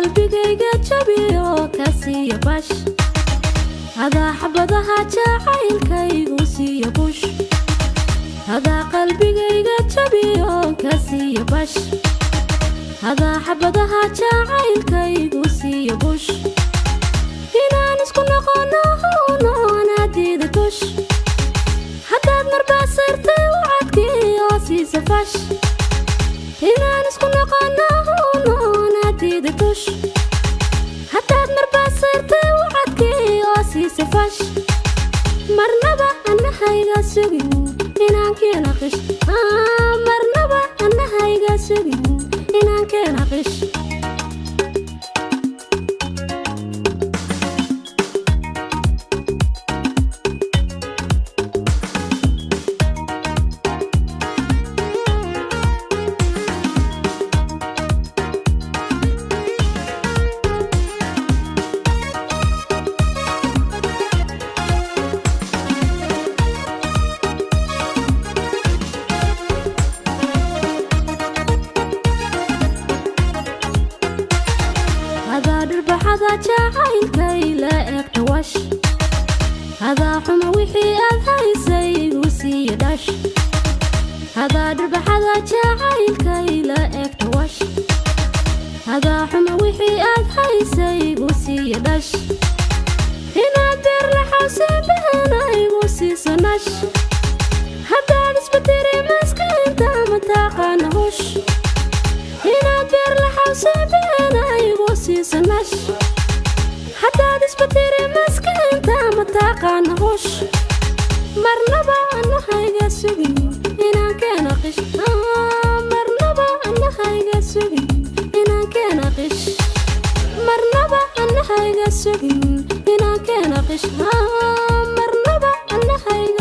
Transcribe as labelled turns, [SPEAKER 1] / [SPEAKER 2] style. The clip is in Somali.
[SPEAKER 1] qalbigayga jabiyo kasiya bash hada xabadaha jacaylkaygu siiya bush hada qalbigayga jabiyo kasiya bash hada xabadaha jacaylkaygu siiya bush inaan isku noqono naadida tush hadaad marba sartay wacadkiyo siisa fash inaan isku noqono naadida tush hadaad marba sartay wacadkiyo siisa fash marnaba annahayga sugin inaan keena qish marnaba annahayga sugin inaan keena qish هذا جاعلكي لا اكتوش هذا حما وحي أذهي سيقوسي داش هذا درب هذا جاعلكي لا اكتوش هذا حما وحي أذهي سيقوسي داش هنا دير لحوسي بهنا يقوسي سناش هذا نسبتيري مسكين تامتاقانهوش هنا دير لحوسي بهنا يقوسي سناش حتى تسبتيري مسكين تامتاقانهوش مرنبا أنهايقا سوغين إنا كينا قش مرنبا أنهايقا سوغين إنا كينا قش مرنبا أنهايقا سوغين إنا كينا قش مرنبا أنهايقا